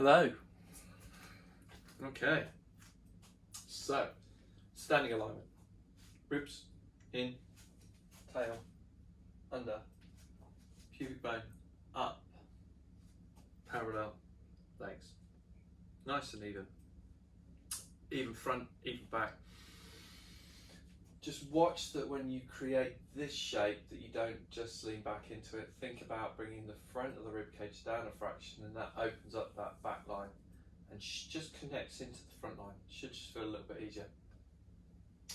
Hello. Okay, so standing alignment, ribs in, tail, under, pubic bone, up, parallel, legs. Nice and even front, even back. Just watch that when you create this shape that you don't just lean back into it. Think about bringing the front of the rib cage down a fraction, and that opens up that back line and just connects into the front line. Should just feel a little bit easier.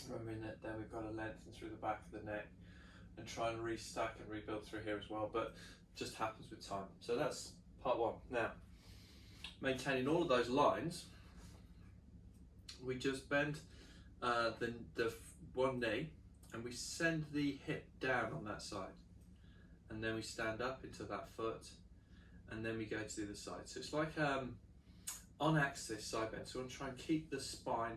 Remembering that then we've got to lengthen through the back of the neck and try and restack and rebuild through here as well, but just happens with time. So that's part one. Now, maintaining all of those lines, we just bend the one knee and we send the hip down on that side, and then we stand up into that foot, and then we go to the other side. So it's like on axis side bend. So we want to try and keep the spine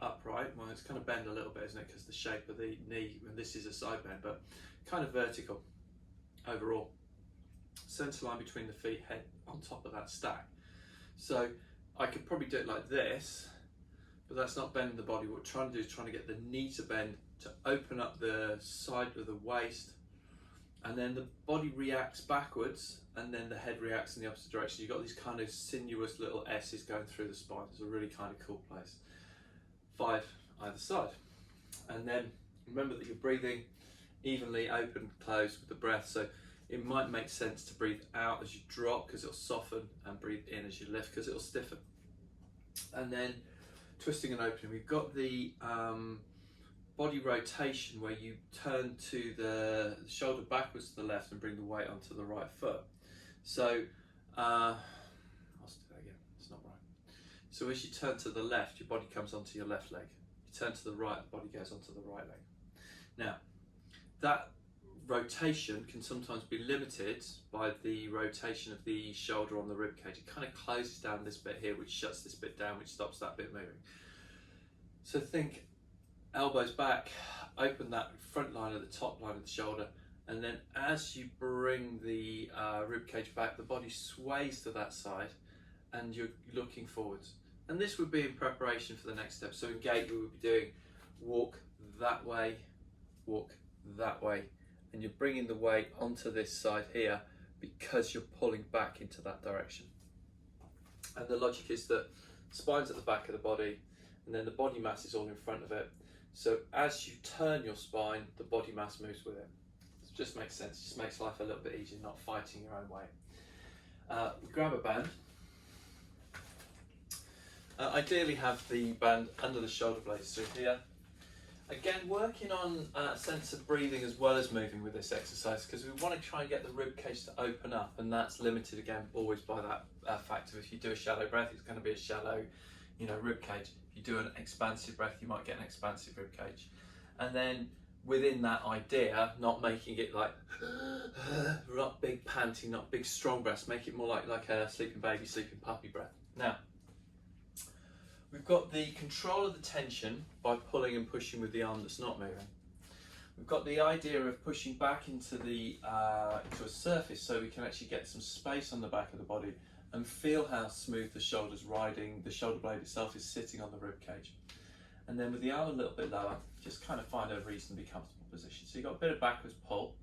upright. Well, it's kind of bend a little bit, isn't it, because the shape of the knee, and this is a side bend, but kind of vertical overall. Center line between the feet, head on top of that stack. So I could probably do it like this, but that's not bending the body. What we're trying to do is trying to get the knee to bend, to open up the side of the waist, and then the body reacts backwards, and then the head reacts in the opposite direction. You've got these kind of sinuous little S's going through the spine. It's a really kind of cool place. 5 either side. And then remember that you're breathing evenly, open, close with the breath. So it might make sense to breathe out as you drop, because it'll soften, and breathe in as you lift, because it'll stiffen. And then twisting and opening, we've got the body rotation where you turn to the shoulder backwards to the left and bring the weight onto the right foot. So I'll do that again, it's not right. So as you turn to the left, your body comes onto your left leg. You turn to the right, the body goes onto the right leg. Now, that rotation can sometimes be limited by the rotation of the shoulder on the rib cage. It kind of closes down this bit here, which shuts this bit down, which stops that bit moving. So think elbows back, open that front line of the top line of the shoulder, and then as you bring the rib cage back, the body sways to that side and you're looking forwards. And this would be in preparation for the next step. So in gait we would be doing walk that way, and you're bringing the weight onto this side here because you're pulling back into that direction. And the logic is that spine's at the back of the body, and then the body mass is all in front of it. So as you turn your spine, the body mass moves with it. It just makes sense. It just makes life a little bit easier, not fighting your own way. We grab a band. Ideally have the band under the shoulder blades through here. Again, working on a sense of breathing as well as moving with this exercise, because we want to try and get the rib cage to open up, and that's limited again always by that fact of if you do a shallow breath, it's going to be a shallow, rib cage. If you do an expansive breath, you might get an expansive rib cage. And then within that idea, not making it like not big panting, not big strong breaths, make it more like a sleeping baby, sleeping puppy breath. Now, we've got the control of the tension by pulling and pushing with the arm that's not moving. We've got the idea of pushing back into a surface so we can actually get some space on the back of the body and feel how smooth the shoulder's riding, the shoulder blade itself is sitting on the rib cage. And then with the arm a little bit lower, just kind of find a reasonably comfortable position. So you've got a bit of backwards pull.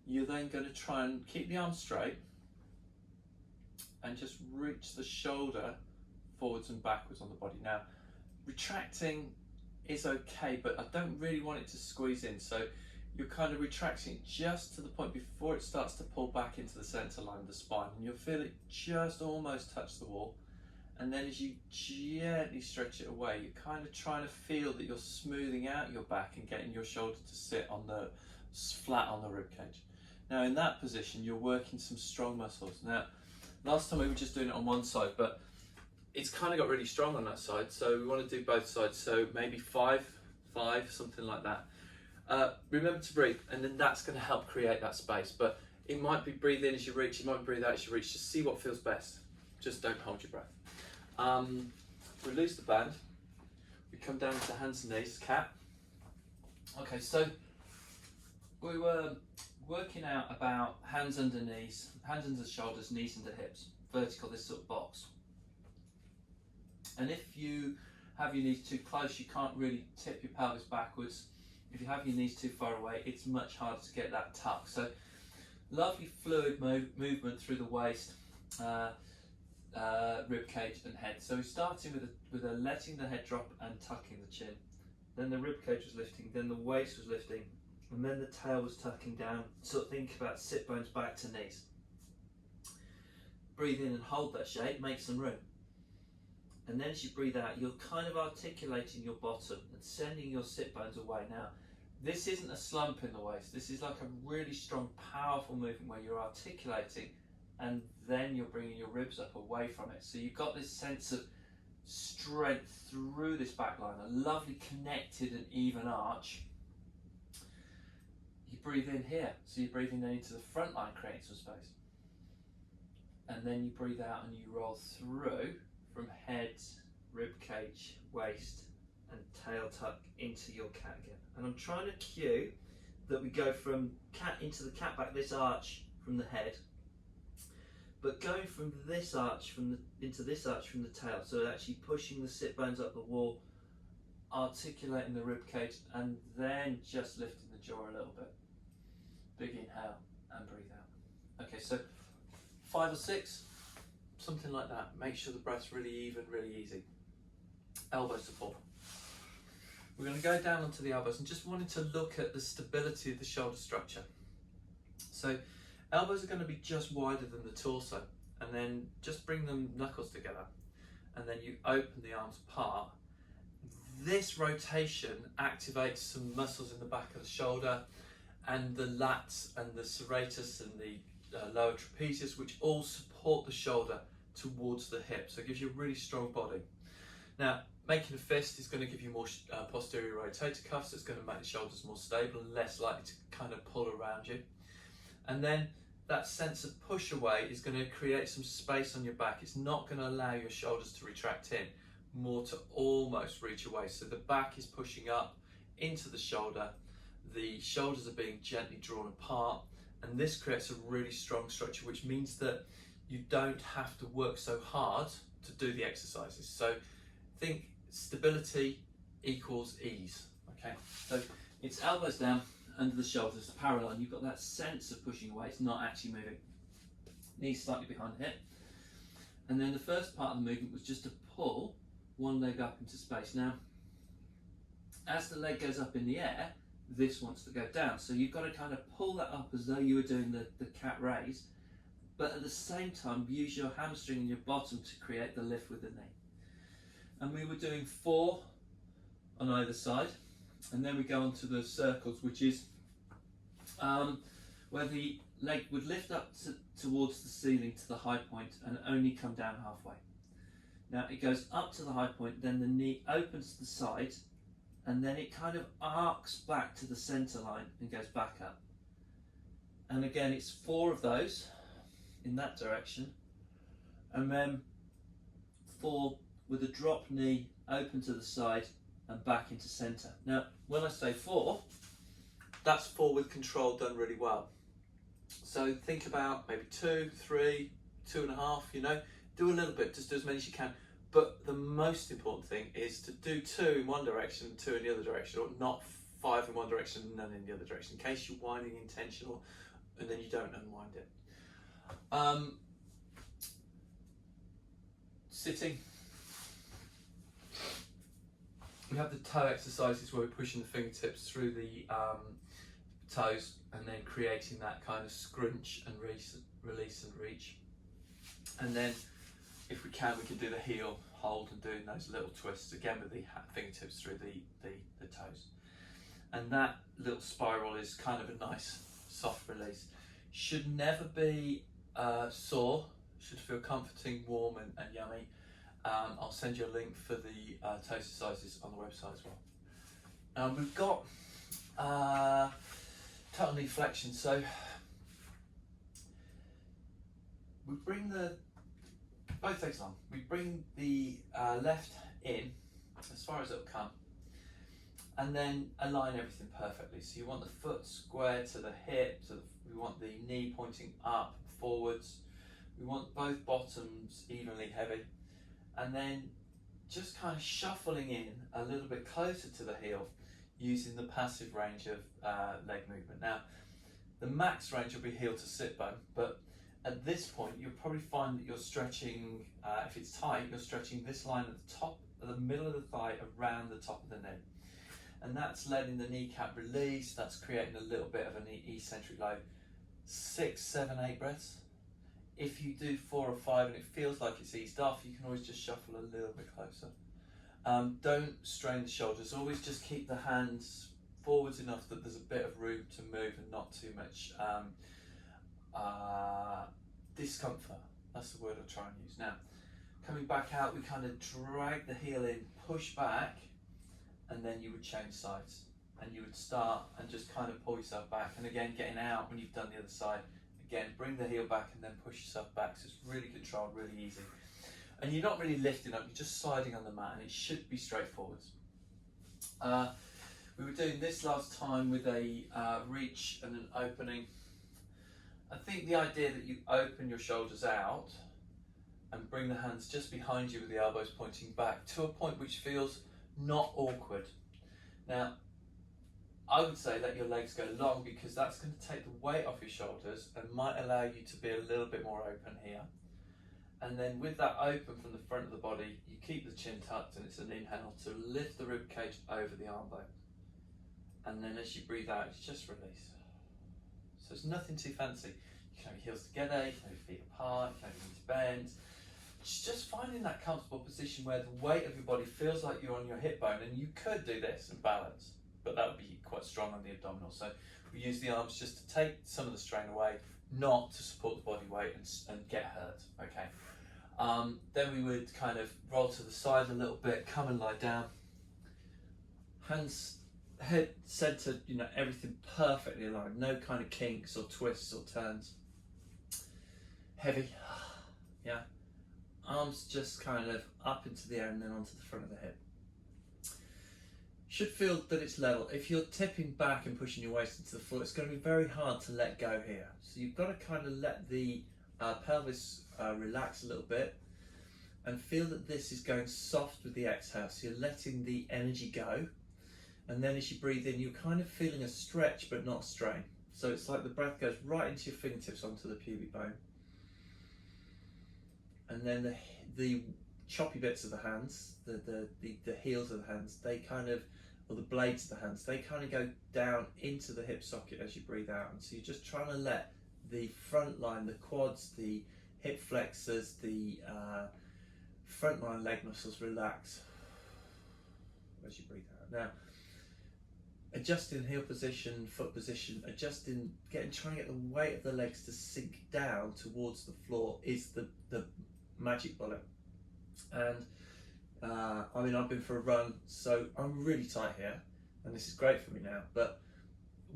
You're then going to try and keep the arm straight and just reach the shoulder forwards and backwards on the body. Now, retracting is okay, but I don't really want it to squeeze in. So you're kind of retracting it just to the point before it starts to pull back into the center line of the spine, and you'll feel it just almost touch the wall. And then as you gently stretch it away, you're kind of trying to feel that you're smoothing out your back and getting your shoulder to sit on the flat on the rib cage. Now in that position, you're working some strong muscles. Now, last time we were just doing it on one side, but it's kind of got really strong on that side, so we want to do both sides. So maybe five, something like that. Remember to breathe, and then that's going to help create that space. But it might be breathe in as you reach, it might be breathe out as you reach. Just see what feels best. Just don't hold your breath. Release the band. We come down to hands and knees, cat. Okay, so we were working out about hands under knees, hands under shoulders, knees under hips. vertical, this sort of box. And if you have your knees too close, you can't really tip your pelvis backwards. If you have your knees too far away, it's much harder to get that tuck. So lovely fluid movement through the waist, rib cage and head. So we're starting with a letting the head drop and tucking the chin. Then the rib cage was lifting, then the waist was lifting, and then the tail was tucking down. So think about sit bones back to knees. Breathe in and hold that shape, make some room. And then as you breathe out, you're kind of articulating your bottom and sending your sit bones away. Now, this isn't a slump in the waist. This is like a really strong, powerful movement where you're articulating and then you're bringing your ribs up away from it. So you've got this sense of strength through this back line, a lovely connected and even arch. You breathe in here, so you're breathing then into the front line, creating some space. And then you breathe out and you roll through from head, rib cage, waist, and tail tuck into your cat again. And I'm trying to cue that we go from cat into the cat back, this arch from the head, but going from this arch into this arch from the tail. So actually pushing the sit bones up the wall, articulating the rib cage, and then just lifting the jaw a little bit. Big inhale and breathe out. Okay, so 5 or 6, something like that. Make sure the breath's really even, really easy. Elbow support. We're going to go down onto the elbows and just wanting to look at the stability of the shoulder structure. So elbows are going to be just wider than the torso, and then just bring them knuckles together, and then you open the arms apart. This rotation activates some muscles in the back of the shoulder and the lats and the serratus and the lower trapezius, which all support the shoulder towards the hip. So it gives you a really strong body. Now, making a fist is going to give you more posterior rotator cuffs. It's going to make the shoulders more stable and less likely to kind of pull around you. And then that sense of push away is going to create some space on your back. It's not going to allow your shoulders to retract in, more to almost reach away. So the back is pushing up into the shoulder. The shoulders are being gently drawn apart, and this creates a really strong structure, which means that you don't have to work so hard to do the exercises. So think stability equals ease. Okay, so it's elbows down under the shoulders, parallel, and you've got that sense of pushing away. It's not actually moving. Knees slightly behind the hip. And then the first part of the movement was just to pull one leg up into space. Now, as the leg goes up in the air, this wants to go down. So you've got to kind of pull that up as though you were doing the cat raise, but at the same time use your hamstring and your bottom to create the lift with the knee. And we were doing 4 on either side, and then we go on to the circles, which is where the leg would lift up towards the ceiling to the high point and only come down halfway. Now it goes up to the high point, then the knee opens to the side, and then it kind of arcs back to the center line and goes back up. And again, it's 4 of those in that direction, and then 4 with a drop knee open to the side and back into center. Now, when I say 4, that's 4 with control done really well. So think about maybe 2, 3, 2.5, you know, do a little bit, just do as many as you can. But the most important thing is to do 2 in one direction, 2 in the other direction, or not 5 in one direction and none in the other direction, in case you're winding intentional and then you don't unwind it. Sitting. We have the toe exercises where we're pushing the fingertips through the toes and then creating that kind of scrunch and release and reach. And then if we can do the heel hold and doing those little twists again with the fingertips through the toes. And that little spiral is kind of a nice soft release. Should never be sore, should feel comforting, warm and yummy. I'll send you a link for the toe exercises on the website as well. We've got total knee flexion. So we bring both legs on. We bring the left in as far as it'll come, and then align everything perfectly. So you want the foot square to the hip, we want the knee pointing up, forwards, We want both bottoms evenly heavy, and then just kind of shuffling in a little bit closer to the heel using the passive range of leg movement. Now, the max range will be heel to sit bone, but at this point you'll probably find that you're stretching, if it's tight, you're stretching this line at the top, at the middle of the thigh, around the top of the knee. And that's letting the kneecap release, that's creating a little bit of an eccentric load. 6, 7, 8 breaths. If you do 4 or 5 and it feels like it's eased off, you can always just shuffle a little bit closer. Don't strain the shoulders, always just keep the hands forwards enough that there's a bit of room to move and not too much discomfort. That's the word I'll try and use. Now, coming back out, we kind of drag the heel in, push back, and then you would change sides. And you would start and just kind of pull yourself back. And again, getting out when you've done the other side. Again, bring the heel back and then push yourself back. So it's really controlled, really easy. And you're not really lifting up, you're just sliding on the mat, and it should be straightforward. We were doing this last time with a reach and an opening. I think the idea that you open your shoulders out and bring the hands just behind you with the elbows pointing back to a point which feels not awkward. Now, I would say let your legs go long, because that's going to take the weight off your shoulders and might allow you to be a little bit more open here. And then with that open from the front of the body, you keep the chin tucked, and it's an inhale to lift the rib cage over the arm bone. And then as you breathe out, you just release. So it's nothing too fancy. You can have your heels together, you can have your feet apart, you can have your knees bent. It's just finding that comfortable position where the weight of your body feels like you're on your hip bone, and you could do this and balance, but that would be quite strong on the abdominal. So we use the arms just to take some of the strain away, not to support the body weight and get hurt, okay? Then we would kind of roll to the side a little bit, come and lie down. Hands, head centered, you know, everything perfectly aligned, no kind of kinks or twists or turns. Heavy, yeah. Arms just kind of up into the air and then onto the front of the hip. Should feel that it's level. If you're tipping back and pushing your waist into the floor, it's going to be very hard to let go here. So you've got to kind of let the pelvis relax a little bit and feel that this is going soft with the exhale. So you're letting the energy go. And then as you breathe in, you're kind of feeling a stretch but not strain. So it's like the breath goes right into your fingertips onto the pubic bone. And then the choppy bits of the hands, the heels of the hands, they kind of, or the blades of the hands, they kind of go down into the hip socket as you breathe out. And so you're just trying to let the front line, the quads, the hip flexors, the front line leg muscles relax as you breathe out. Now, adjusting heel position, foot position, adjusting, trying to get the weight of the legs to sink down towards the floor is the magic bullet. And I mean, I've been for a run, so I'm really tight here, and this is great for me now, but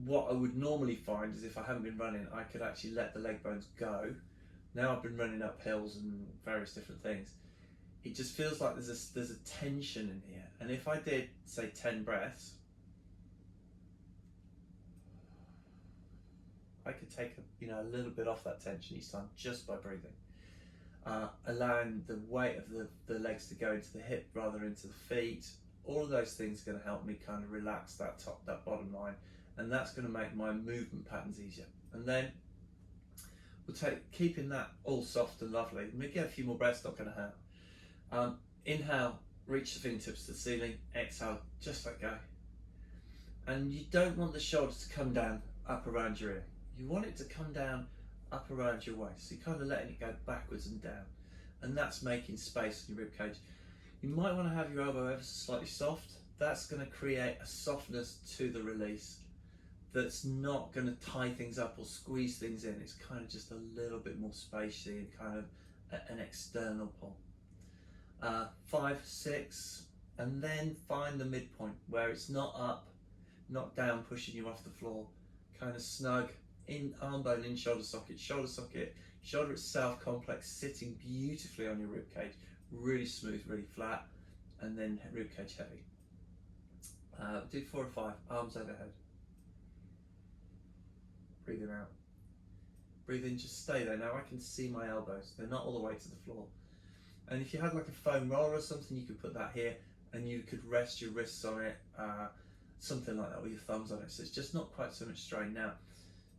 what I would normally find is if I haven't been running, I could actually let the leg bones go. Now I've been running up hills and various different things. It just feels like there's a tension in here, and if I did, say, 10 breaths, I could take a little bit off that tension each time just by breathing. Allowing the weight of the legs to go into the hip rather than into the feet. All of those things are going to help me kind of relax that bottom line, and that's going to make my movement patterns easier. And then we'll keeping that all soft and lovely. We get a few more breaths, not going to hurt. Inhale, reach the fingertips to the ceiling. Exhale, just let go. And you don't want the shoulders to come down up around your ear. You want it to come down up around your waist. So you're kind of letting it go backwards and down. And that's making space in your rib cage. You might want to have your elbow ever so slightly soft. That's going to create a softness to the release that's not going to tie things up or squeeze things in. It's kind of just a little bit more spacey and kind of an external pull. 5, 6, and then find the midpoint where it's not up, not down, pushing you off the floor. Kind of snug, in arm bone, in shoulder socket, shoulder itself complex, sitting beautifully on your rib cage, really smooth, really flat, and then rib cage heavy. Do 4 or 5, arms overhead. Breathing out. breathe in, just stay there. Now I can see my elbows, they're not all the way to the floor. And if you had like a foam roller or something, you could put that here and you could rest your wrists on it, something like that, with your thumbs on it. So it's just not quite so much strain. Now,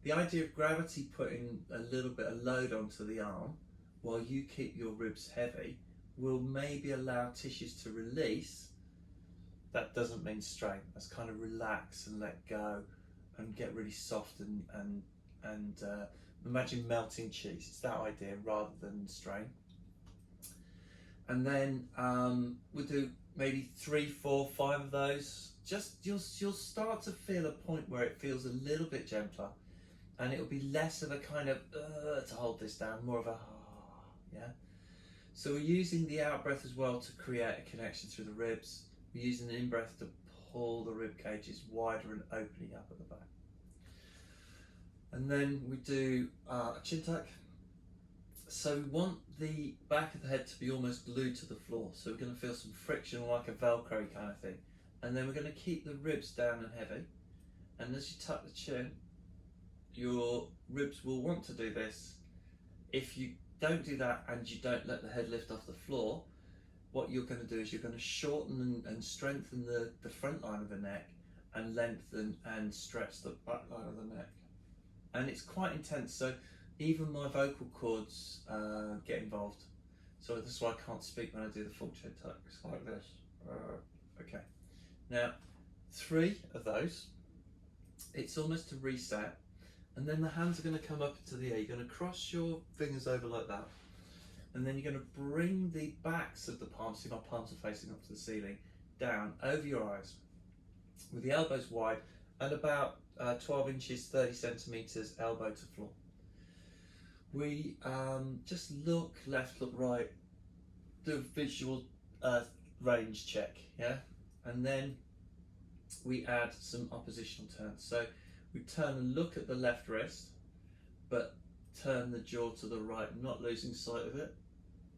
the idea of gravity putting a little bit of load onto the arm while you keep your ribs heavy will maybe allow tissues to release. That doesn't mean strain. That's kind of relax and let go and get really soft and imagine melting cheese. It's that idea rather than strain. And then we'll do maybe 3, 4, 5 of those. Just you'll start to feel a point where it feels a little bit gentler, and it'll be less of a kind of to hold this down, more of a yeah. So we're using the out breath as well to create a connection through the ribs. We're using the in breath to pull the rib cages wider and opening up at the back. And then we do a chin tuck. So we want the back of the head to be almost glued to the floor. So we're going to feel some friction like a Velcro kind of thing. And then we're going to keep the ribs down and heavy. And as you tuck the chin, your ribs will want to do this. If you don't do that and you don't let the head lift off the floor, what you're going to do is you're going to shorten and strengthen the front line of the neck and lengthen and stretch the back line of the neck. And it's quite intense, so even my vocal cords get involved. So that's why I can't speak when I do the full chin tuck. It's like this. Okay. Now, 3 of those, it's almost a reset. And then the hands are going to come up into the air. You're going to cross your fingers over like that. And then you're going to bring the backs of the palms, see my palms are facing up to the ceiling, down over your eyes with the elbows wide and about 12 inches, 30 centimetres elbow to floor. We just look left, look right, do a visual range check, yeah? And then we add some oppositional turns. So we turn and look at the left wrist, but turn the jaw to the right, not losing sight of it,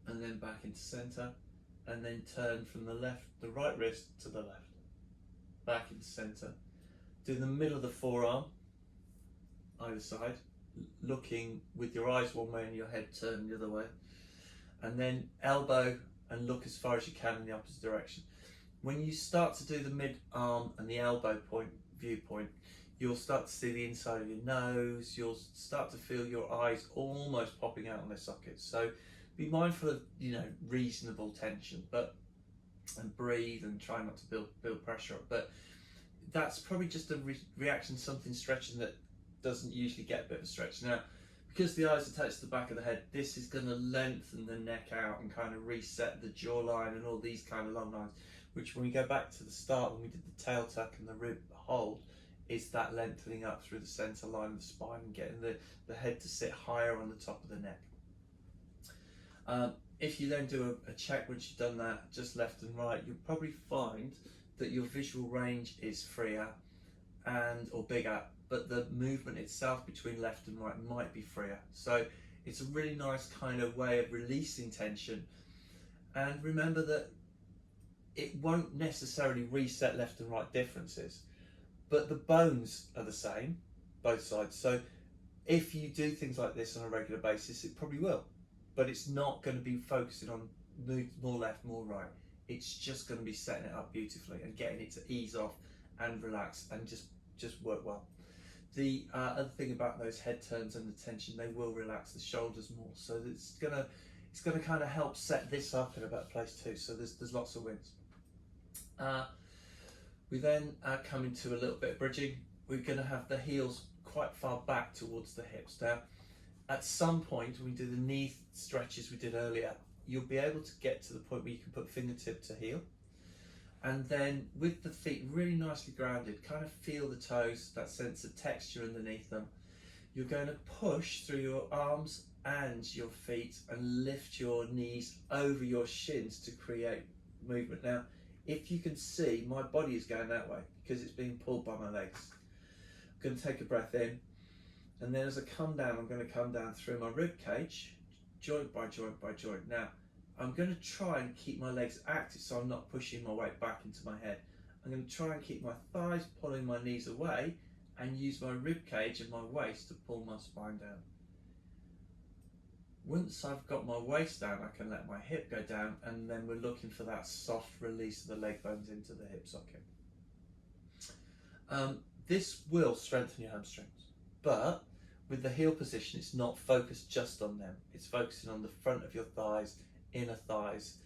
and then back into centre, and then turn from the right wrist to the left, back into centre. Do the middle of the forearm, either side, looking with your eyes one way and your head turned the other way, and then elbow and look as far as you can in the opposite direction. When you start to do the mid arm and the elbow point viewpoint, you'll start to see the inside of your nose, you'll start to feel your eyes almost popping out on their sockets. So be mindful of, reasonable tension, and breathe and try not to build pressure up. But that's probably just a reaction to something stretching that doesn't usually get a bit of a stretch. Now, because the eyes are attached to the back of the head, this is going to lengthen the neck out and kind of reset the jawline and all these kind of long lines, which when we go back to the start, when we did the tail tuck and the rib hold, is that lengthening up through the centre line of the spine and getting the head to sit higher on the top of the neck. If you then do a check once you've done that, just left and right, you'll probably find that your visual range is freer or bigger, but the movement itself between left and right might be freer. So it's a really nice kind of way of releasing tension. And remember that it won't necessarily reset left and right differences, but the bones are the same, both sides. So if you do things like this on a regular basis, it probably will, but it's not going to be focusing on more left, more right. It's just going to be setting it up beautifully and getting it to ease off and relax and just work well. The other thing about those head turns and the tension, they will relax the shoulders more. So it's gonna kind of help set this up in a better place too. So there's lots of wins. We then come into a little bit of bridging. We're going to have the heels quite far back towards the hips. Now, at some point when we do the knee stretches we did earlier, you'll be able to get to the point where you can put fingertip to heel. And then with the feet really nicely grounded, kind of feel the toes, that sense of texture underneath them. You're going to push through your arms and your feet and lift your knees over your shins to create movement. Now, if you can see, my body is going that way because it's being pulled by my legs. I'm going to take a breath in, and then as I come down, I'm going to come down through my rib cage, joint by joint by joint. Now, I'm going to try and keep my legs active so I'm not pushing my weight back into my head. I'm going to try and keep my thighs pulling my knees away and use my rib cage and my waist to pull my spine down. Once I've got my waist down, I can let my hip go down, and then we're looking for that soft release of the leg bones into the hip socket. This will strengthen your hamstrings, but with the heel position, it's not focused just on them. It's focusing on the front of your thighs, inner thighs,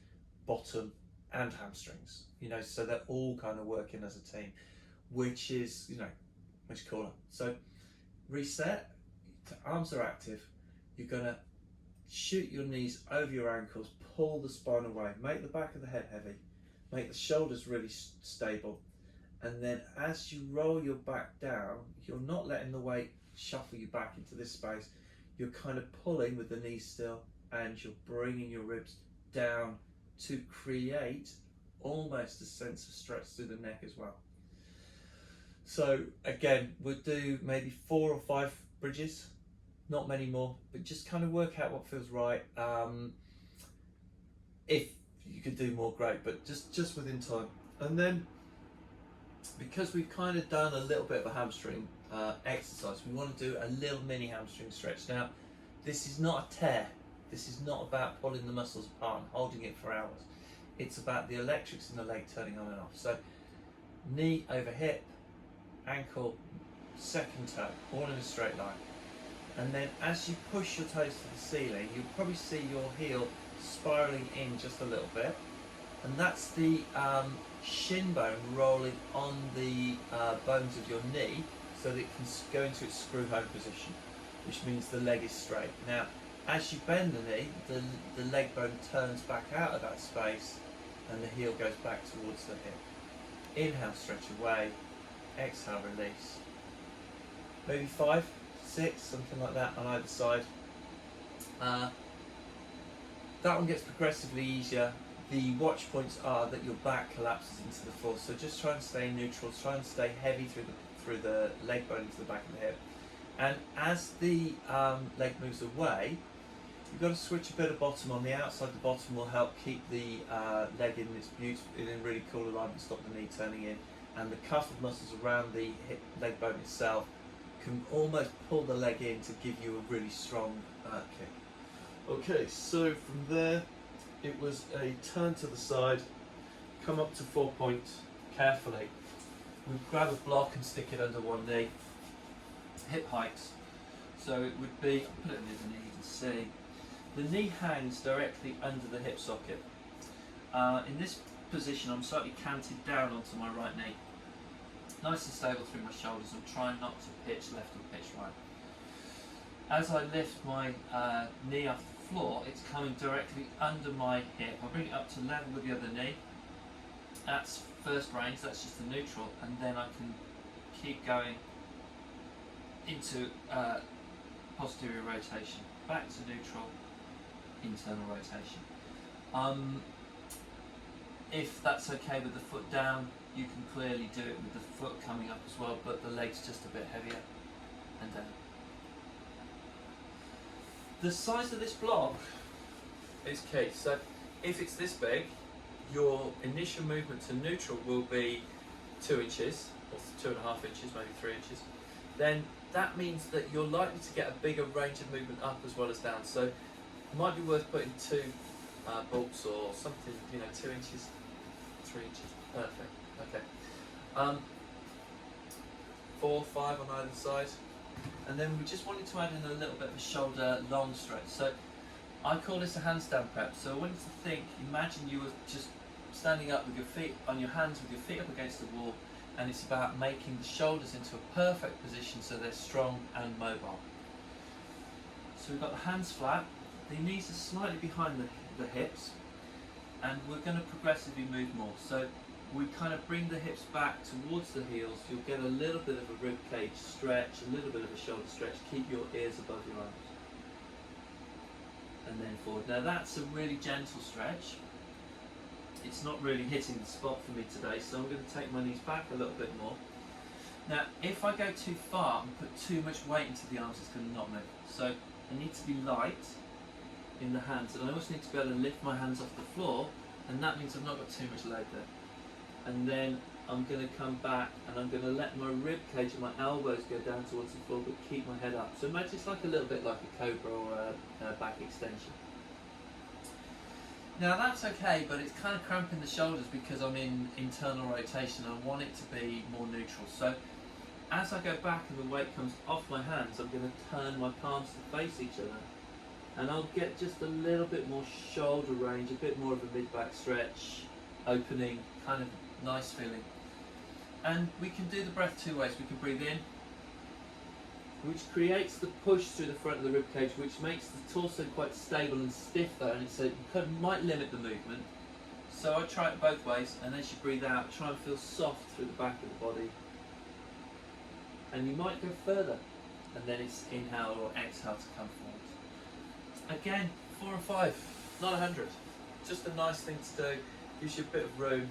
bottom, and hamstrings. So they're all kind of working as a team, which is, much cooler. So reset, arms are active. You're gonna shoot your knees over your ankles, pull the spine away, make the back of the head heavy, make the shoulders really stable. And then as you roll your back down, you're not letting the weight shuffle you back into this space. You're kind of pulling with the knees still, and you're bringing your ribs down to create almost a sense of stretch through the neck as well. So again, we'll do maybe 4 or 5 bridges, not many more, but just kind of work out what feels right. If you could do more, great, but just within time. And then, because we've kind of done a little bit of a hamstring exercise, we want to do a little mini hamstring stretch. Now, this is not a tear. This is not about pulling the muscles apart and holding it for hours. It's about the electrics in the leg turning on and off. So, knee over hip, ankle, second toe, all in a straight line. And then as you push your toes to the ceiling, you'll probably see your heel spiraling in just a little bit. And that's the shin bone rolling on the bones of your knee so that it can go into its screw home position, which means the leg is straight. Now, as you bend the knee, the leg bone turns back out of that space and the heel goes back towards the hip. Inhale, stretch away. Exhale, release. Maybe 5, 6, something like that on either side. That one gets progressively easier. The watch points are that your back collapses into the floor, so just try and stay neutral, try and stay heavy through the leg bone into the back of the hip. And as the leg moves away, you've got to switch a bit of bottom on the outside. The bottom will help keep the leg in a really cool alignment, stop the knee turning in. And the cuff of muscles around the hip leg bone itself can almost pull the leg in to give you a really strong kick. Okay, so from there, it was a turn to the side, come up to 4 point carefully. We grab a block and stick it under one knee. Hip heights. So it would be, I'll put it near the knee, you can see. The knee hangs directly under the hip socket. In this position, I'm slightly canted down onto my right knee. Nice and stable through my shoulders. I'm trying not to pitch left or pitch right. As I lift my knee off the floor, it's coming directly under my hip. I bring it up to level with the other knee. That's first range, that's just the neutral, and then I can keep going into posterior rotation, back to neutral, internal rotation. If that's okay with the foot down, you can clearly do it with the foot coming up as well, but the leg's just a bit heavier and down. The size of this block is key. So if it's this big, your initial movement to neutral will be 2 inches, or 2.5 inches, maybe 3 inches. Then that means that you're likely to get a bigger range of movement up as well as down. So it might be worth putting 2 bolts or something, 2 inches, 3 inches, perfect. Okay. 4, 5 on either side. And then we just wanted to add in a little bit of a shoulder long stretch. So I call this a handstand prep. So I wanted to think, imagine you were just standing up with your feet on your hands, with your feet up against the wall, and it's about making the shoulders into a perfect position so they're strong and mobile. So we've got the hands flat, the knees are slightly behind the hips, and we're going to progressively move more. So we kind of bring the hips back towards the heels. You'll get a little bit of a rib cage stretch, a little bit of a shoulder stretch. Keep your ears above your arms. And then forward. Now that's a really gentle stretch. It's not really hitting the spot for me today, so I'm going to take my knees back a little bit more. Now, if I go too far and put too much weight into the arms, it's going to not move. So I need to be light in the hands, and I also need to be able to lift my hands off the floor, and that means I've not got too much leg there. And then I'm going to come back and I'm going to let my rib cage and my elbows go down towards the floor, but keep my head up. So imagine it's like a little bit like a cobra or a back extension. Now that's okay, but it's kind of cramping the shoulders because I'm in internal rotation. I want it to be more neutral. So as I go back and the weight comes off my hands, I'm going to turn my palms to face each other. And I'll get just a little bit more shoulder range, a bit more of a mid-back stretch, opening, kind of nice feeling. And we can do the breath two ways. We can breathe in, which creates the push through the front of the rib cage, which makes the torso quite stable and stiff though, and so you kind of might limit the movement. So I try it both ways, and as you breathe out, try and feel soft through the back of the body. And you might go further, and then it's inhale or exhale to come forward. Again, 4 and 5, not 100. Just a nice thing to do, gives you a bit of room.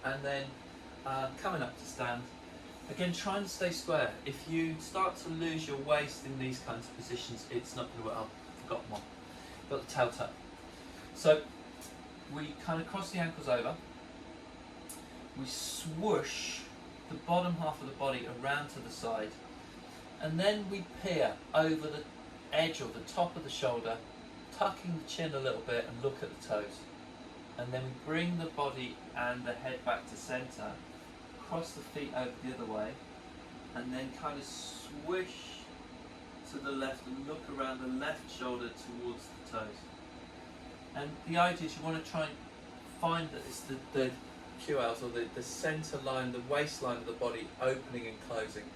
And then coming up to stand. Again, try and stay square. If you start to lose your waist in these kinds of positions, it's not going to work. I've forgotten one. Got the tail tuck. So we kind of cross the ankles over. We swoosh the bottom half of the body around to the side. And then we peer over the edge or the top of the shoulder, tucking the chin a little bit and look at the toes. And then we bring the body and the head back to center. Cross the feet over the other way, and then kind of swish to the left and look around the left shoulder towards the toes. And the idea is you want to try and find that it's the QLs, or the center line, the waistline of the body opening and closing.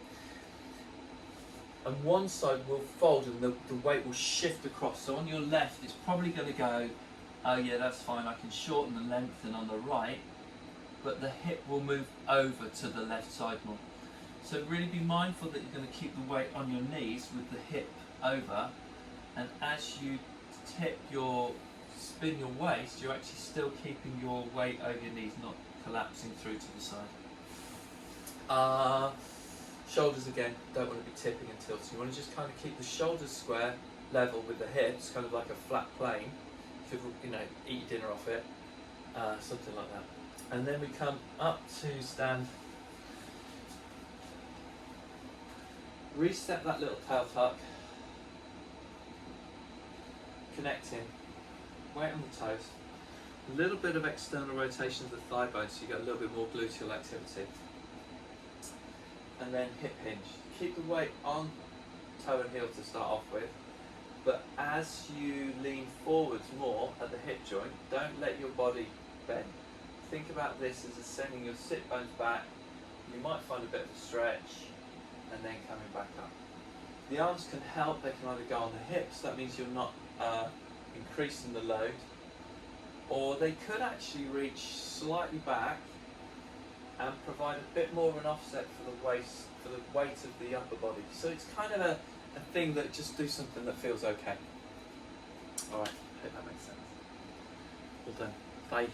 And one side will fold and the weight will shift across. So on your left, it's probably going to go, oh yeah, that's fine, I can shorten and lengthen on the right, but the hip will move over to the left side more. So really be mindful that you're going to keep the weight on your knees with the hip over, and as you spin your waist, you're actually still keeping your weight over your knees, not collapsing through to the side. Shoulders again, don't want to be tipping and tilting. You want to just kind of keep the shoulders square, level with the hips, kind of like a flat plane. You could, eat your dinner off it, something like that. And then we come up to stand. Reset that little tail tuck. Connecting. Weight on the toes. A little bit of external rotation of the thigh bone, so you get a little bit more gluteal activity. And then hip hinge. Keep the weight on toe and heel to start off with. But as you lean forwards more at the hip joint, don't let your body bend. Think about this as sending your sit bones back. You might find a bit of a stretch, and then coming back up. The arms can help. They can either go on the hips, that means you're not increasing the load, or they could actually reach slightly back and provide a bit more of an offset for the waist, for the weight of the upper body. So it's kind of a thing that just do something that feels okay. Alright, hope that makes sense. Well done. Bye.